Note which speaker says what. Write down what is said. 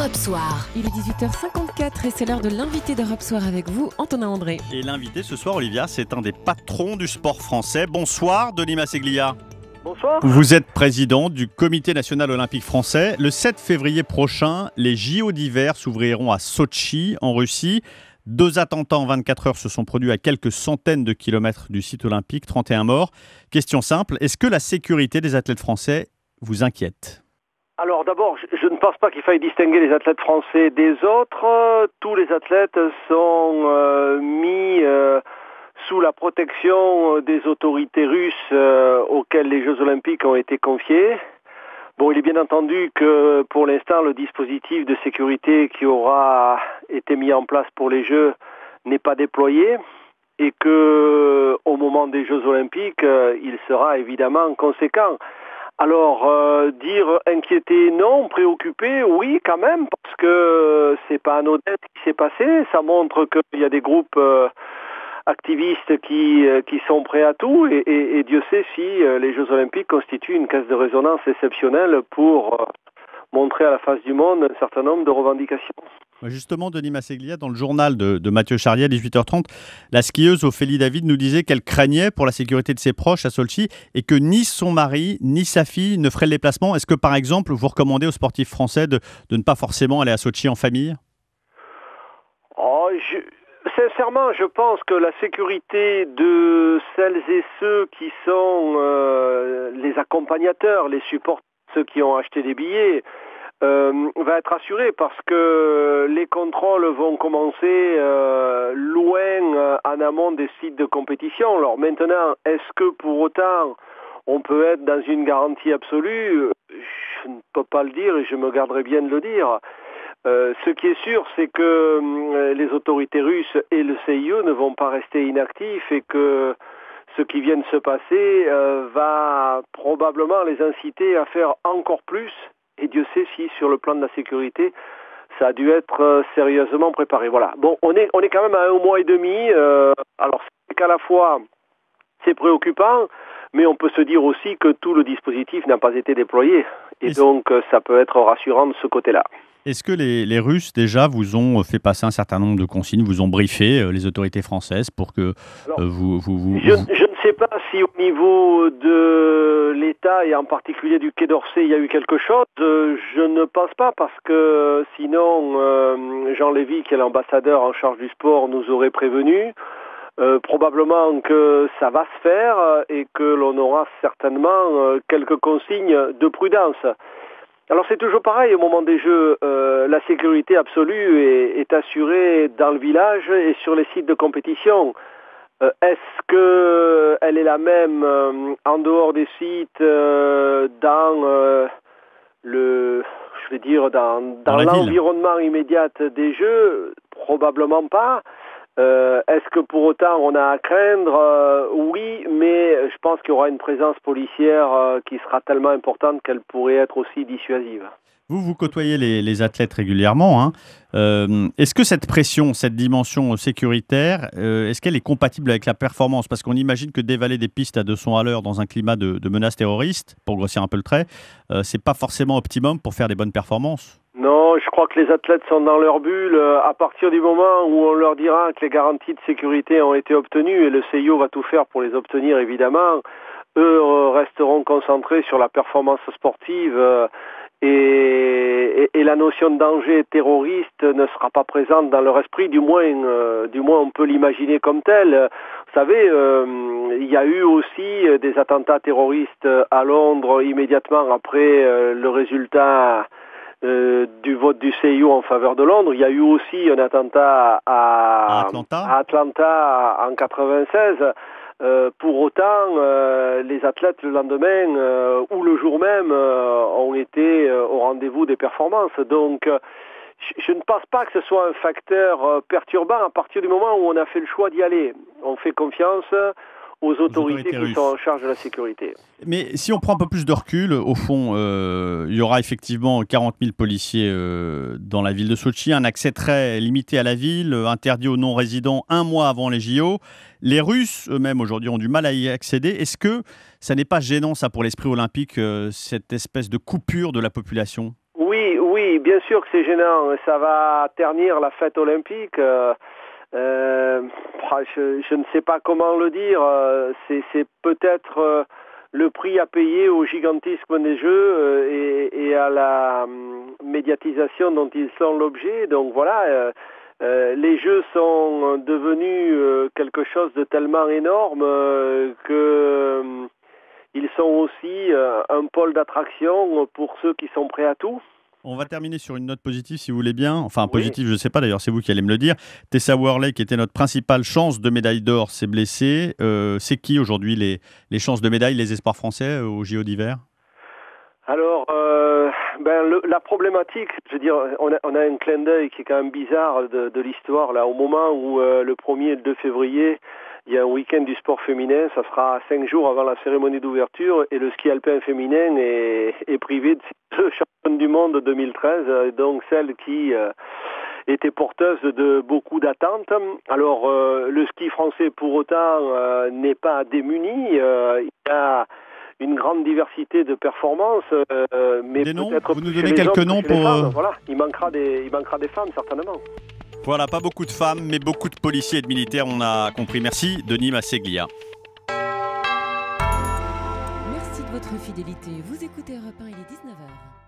Speaker 1: Europe Soir.
Speaker 2: Il est 18h54 et c'est l'heure de l'invité d'Europe Soir avec vous, Antonin André.
Speaker 3: Et l'invité ce soir, Olivia, c'est un des patrons du sport français. Bonsoir, Denis Masséglia.
Speaker 4: Bonsoir.
Speaker 3: Vous êtes président du Comité national olympique français. Le 7 février prochain, les JO d'hiver s'ouvriront à Sotchi, en Russie. 2 attentats en 24 heures se sont produits à quelques centaines de kilomètres du site olympique, 31 morts. Question simple, est-ce que la sécurité des athlètes français vous inquiète ?
Speaker 4: Alors d'abord, je ne pense pas qu'il faille distinguer les athlètes français des autres. Tous les athlètes sont mis sous la protection des autorités russes auxquelles les Jeux olympiques ont été confiés. Bon, il est bien entendu que pour l'instant, le dispositif de sécurité qui aura été mis en place pour les Jeux n'est pas déployé et que au moment des Jeux olympiques, il sera évidemment conséquent. Alors, dire inquiété, non, préoccupé, oui, quand même, parce que c'est pas anodin ce qui s'est passé. Ça montre qu'il y a des groupes activistes qui sont prêts à tout, et Dieu sait si les Jeux Olympiques constituent une caisse de résonance exceptionnelle pour montrer à la face du monde un certain nombre de revendications.
Speaker 3: Justement, Denis Masséglia, dans le journal de Mathieu Charlier à 18h30, la skieuse Ophélie David nous disait qu'elle craignait pour la sécurité de ses proches à Sotchi et que ni son mari ni sa fille ne feraient le déplacement. Est-ce que, par exemple, vous recommandez aux sportifs français de ne pas forcément aller à Sotchi en famille ?
Speaker 4: Sincèrement, je pense que la sécurité de celles et ceux qui sont les accompagnateurs, les supporters, ceux qui ont acheté des billets, va être assurée parce que les contrôles vont commencer loin en amont des sites de compétition. Alors maintenant, est-ce que pour autant on peut être dans une garantie absolue ? Je ne peux pas le dire et je me garderai bien de le dire. Ce qui est sûr, c'est que les autorités russes et le CIE ne vont pas rester inactifs et que ce qui vient de se passer va probablement les inciter à faire encore plus. Et Dieu sait si, sur le plan de la sécurité, ça a dû être sérieusement préparé. Voilà. Bon, on est quand même à 1 mois et demi. Alors, c'est qu'à la fois, c'est préoccupant, mais on peut se dire aussi que tout le dispositif n'a pas été déployé. Et donc, ça peut être rassurant de ce côté-là.
Speaker 3: Est-ce que les Russes, déjà, vous ont fait passer un certain nombre de consignes, vous ont briefé les autorités françaises pour que vous...
Speaker 4: Je ne sais pas si au niveau de l'État et en particulier du Quai d'Orsay, il y a eu quelque chose. Je ne pense pas parce que sinon, Jean Lévy, qui est l'ambassadeur en charge du sport, nous aurait prévenu. Probablement que ça va se faire et que l'on aura certainement quelques consignes de prudence. Alors c'est toujours pareil, au moment des Jeux, la sécurité absolue est assurée dans le village et sur les sites de compétition. Est-ce qu'elle est la même en dehors des sites, dans dans l'environnement immédiat des Jeux? Probablement pas. Est-ce que pour autant on a à craindre ? Oui, mais je pense qu'il y aura une présence policière qui sera tellement importante qu'elle pourrait être aussi dissuasive.
Speaker 3: Vous côtoyez les athlètes régulièrement. Hein. Est-ce que cette pression, cette dimension sécuritaire, est-ce qu'elle est compatible avec la performance ? Parce qu'on imagine que dévaler des pistes à 200 à l'heure dans un climat de menaces terroristes, pour grossir un peu le trait, c'est pas forcément optimum pour faire des bonnes performances.
Speaker 4: Non, je crois que les athlètes sont dans leur bulle. À partir du moment où on leur dira que les garanties de sécurité ont été obtenues, et le CIO va tout faire pour les obtenir évidemment, eux resteront concentrés sur la performance sportive et la notion de danger terroriste ne sera pas présente dans leur esprit, du moins on peut l'imaginer comme tel. Vous savez, il y a eu aussi des attentats terroristes à Londres immédiatement après le résultat du vote du CIO en faveur de Londres. Il y a eu aussi un attentat à Atlanta en 96. Pour autant, les athlètes le lendemain ou le jour même ont été au rendez-vous des performances. Donc, je ne pense pas que ce soit un facteur perturbant à partir du moment où on a fait le choix d'y aller. On fait confiance aux autorités qui sont en charge de la sécurité.
Speaker 3: Mais si on prend un peu plus de recul, au fond, il y aura effectivement 40 000 policiers dans la ville de Sotchi, un accès très limité à la ville, interdit aux non-résidents 1 mois avant les JO. Les Russes eux-mêmes aujourd'hui ont du mal à y accéder. Est-ce que ça n'est pas gênant ça pour l'esprit olympique, cette espèce de coupure de la population ?
Speaker 4: Oui, bien sûr que c'est gênant. Ça va ternir la fête olympique. Je ne sais pas comment le dire. C'est peut-être le prix à payer au gigantisme des Jeux et à la médiatisation dont ils sont l'objet. Donc voilà, les Jeux sont devenus quelque chose de tellement énorme que ils sont aussi un pôle d'attraction pour ceux qui sont prêts à tout.
Speaker 3: On va terminer sur une note positive, si vous voulez bien. Enfin,
Speaker 4: Oui.
Speaker 3: positive, je ne sais pas, d'ailleurs, c'est vous qui allez me le dire. Tessa Worley, qui était notre principale chance de médaille d'or, s'est blessée. C'est qui aujourd'hui les chances de médaille, les espoirs français au JO d'hiver?
Speaker 4: Alors, la problématique, je veux dire, on a un clin d'œil qui est quand même bizarre de l'histoire, là, au moment où le 1er et le 2 février, il y a un week-end du sport féminin, ça sera 5 jours avant la cérémonie d'ouverture, et le ski alpin féminin est privé de ses 2 championnes du monde 2013, donc celle qui était porteuse de beaucoup d'attentes. Alors, le ski français, pour autant, n'est pas démuni, il y a une grande diversité de performances, mais
Speaker 3: des noms?
Speaker 4: peut-être
Speaker 3: Vous nous
Speaker 4: plus
Speaker 3: donnez
Speaker 4: chez les
Speaker 3: quelques
Speaker 4: hommes
Speaker 3: noms
Speaker 4: que chez les
Speaker 3: pour...
Speaker 4: femmes. Voilà, il manquera des femmes, certainement.
Speaker 3: Voilà, pas beaucoup de femmes, mais beaucoup de policiers et de militaires, on a compris. Merci, Denis Masseglia.
Speaker 2: Merci de votre fidélité. Vous écoutez Europe 1, il est 19h.